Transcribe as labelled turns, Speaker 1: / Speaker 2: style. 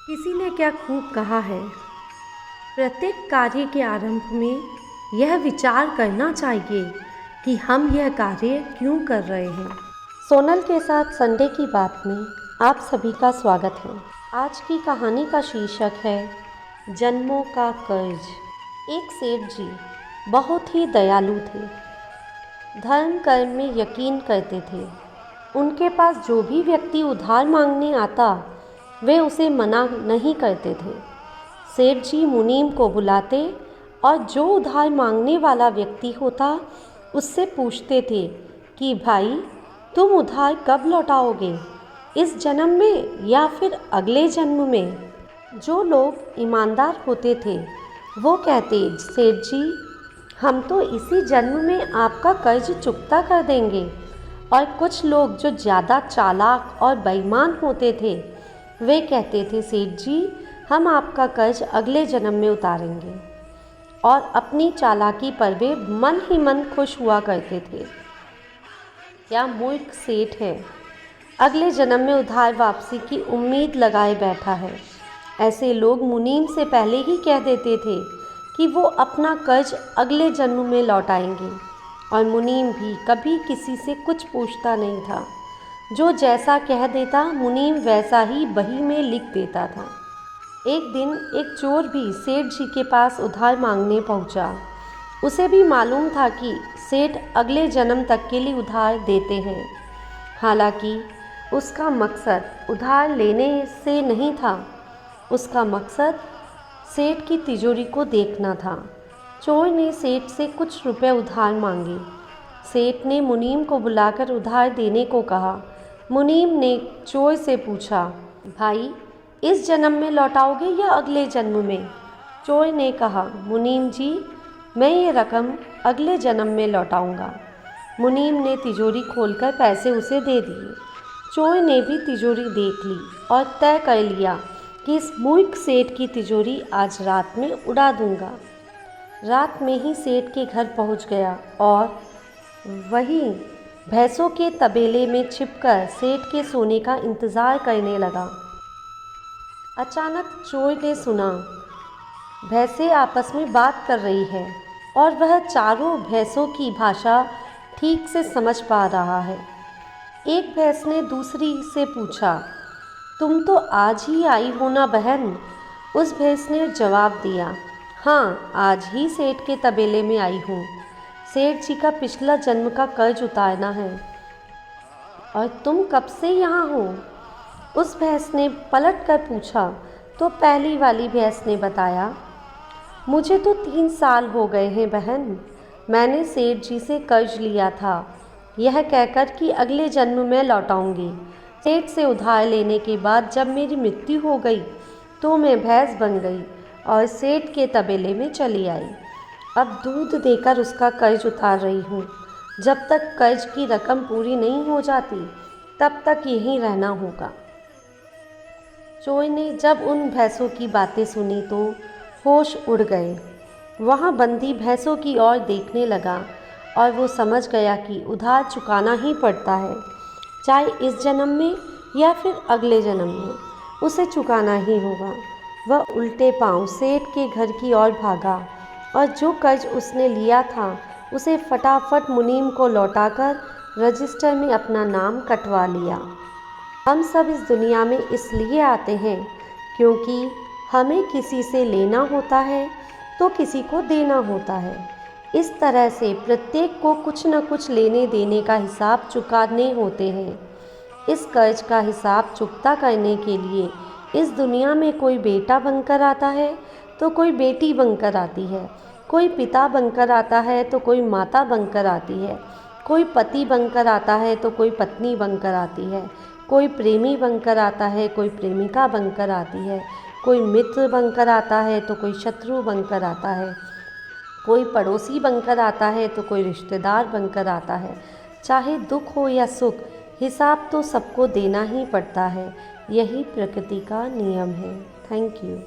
Speaker 1: किसी ने क्या खूब कहा है, प्रत्येक कार्य के आरंभ में यह विचार करना चाहिए कि हम यह कार्य क्यों कर रहे हैं। सोनल के साथ संडे की बात में आप सभी का स्वागत है। आज की कहानी का शीर्षक है जन्मों का कर्ज। एक सेठ जी बहुत ही दयालु थे, धर्म कर्म में यकीन करते थे। उनके पास जो भी व्यक्ति उधार मांगने आता वे उसे मना नहीं करते थे। सेठ जी मुनीम को बुलाते और जो उधार मांगने वाला व्यक्ति होता उससे पूछते थे कि भाई तुम उधार कब लौटाओगे, इस जन्म में या फिर अगले जन्म में। जो लोग ईमानदार होते थे वो कहते, सेठ जी हम तो इसी जन्म में आपका कर्ज चुकता कर देंगे। और कुछ लोग जो ज़्यादा चालाक और बेईमान होते थे वे कहते थे, सेठ जी हम आपका कर्ज अगले जन्म में उतारेंगे। और अपनी चालाकी पर वे मन ही मन खुश हुआ करते थे। क्या मूर्ख सेठ है, अगले जन्म में उधार वापसी की उम्मीद लगाए बैठा है। ऐसे लोग मुनीम से पहले ही कह देते थे कि वो अपना कर्ज अगले जन्म में लौटाएंगे। और मुनीम भी कभी किसी से कुछ पूछता नहीं था। जो जैसा कह देता मुनीम वैसा ही बही में लिख देता था। एक दिन एक चोर भी सेठ जी के पास उधार मांगने पहुंचा। उसे भी मालूम था कि सेठ अगले जन्म तक के लिए उधार देते हैं। हालांकि उसका मकसद उधार लेने से नहीं था, उसका मकसद सेठ की तिजोरी को देखना था। चोर ने सेठ से कुछ रुपए उधार मांगे। सेठ ने मुनीम को बुलाकर उधार देने को कहा। मुनीम ने चोर से पूछा, भाई इस जन्म में लौटाओगे या अगले जन्म में। चोर ने कहा, मुनीम जी मैं ये रकम अगले जन्म में लौटाऊंगा। मुनीम ने तिजोरी खोलकर पैसे उसे दे दिए। चोर ने भी तिजोरी देख ली और तय कर लिया कि इस मूर्ख सेठ की तिजोरी आज रात में उड़ा दूंगा। रात में ही सेठ के घर पहुंच गया और वहीं भैंसों के तबेले में छिपकर सेठ के सोने का इंतज़ार करने लगा। अचानक चोर ने सुना भैंसें आपस में बात कर रही है और वह चारों भैंसों की भाषा ठीक से समझ पा रहा है। एक भैंस ने दूसरी से पूछा, तुम तो आज ही आई हो ना बहन। उस भैंस ने जवाब दिया, हाँ आज ही सेठ के तबेले में आई हूँ। सेठ जी का पिछला जन्म का कर्ज उतारना है। और तुम कब से यहाँ हो? उस भैंस ने पलट कर पूछा तो पहली वाली भैंस ने बताया, मुझे तो 3 साल हो गए हैं बहन। मैंने सेठ जी से कर्ज लिया था यह कहकर कि अगले जन्म में लौटाऊंगी। सेठ से उधार लेने के बाद जब मेरी मृत्यु हो गई तो मैं भैंस बन गई और सेठ के तबेले में चली आई। अब दूध देकर उसका कर्ज उतार रही हूँ। जब तक कर्ज की रकम पूरी नहीं हो जाती तब तक यहीं रहना होगा। चोर ने जब उन भैंसों की बातें सुनी तो होश उड़ गए। वहाँ बंदी भैंसों की ओर देखने लगा और वो समझ गया कि उधार चुकाना ही पड़ता है, चाहे इस जन्म में या फिर अगले जन्म में उसे चुकाना ही होगा। वह उल्टे पांव सेठ के घर की ओर भागा और जो कर्ज उसने लिया था उसे फटाफट मुनीम को लौटाकर रजिस्टर में अपना नाम कटवा लिया। हम सब इस दुनिया में इसलिए आते हैं क्योंकि हमें किसी से लेना होता है तो किसी को देना होता है। इस तरह से प्रत्येक को कुछ न कुछ लेने देने का हिसाब चुकाने होते हैं। इस कर्ज का हिसाब चुकता करने के लिए इस दुनिया में कोई बेटा बनकर आता है तो कोई बेटी बनकर आती है, कोई पिता बनकर आता है तो कोई माता बनकर आती है, कोई पति बनकर आता है तो कोई पत्नी बनकर आती है, कोई प्रेमी बनकर आता है कोई प्रेमिका बनकर आती है, कोई मित्र बनकर आता है तो कोई शत्रु बनकर आता है, कोई पड़ोसी बनकर आता है तो कोई रिश्तेदार बनकर आता है। चाहे दुख हो या सुख, हिसाब तो सबको देना ही पड़ता है। यही प्रकृति का नियम है। Thank you.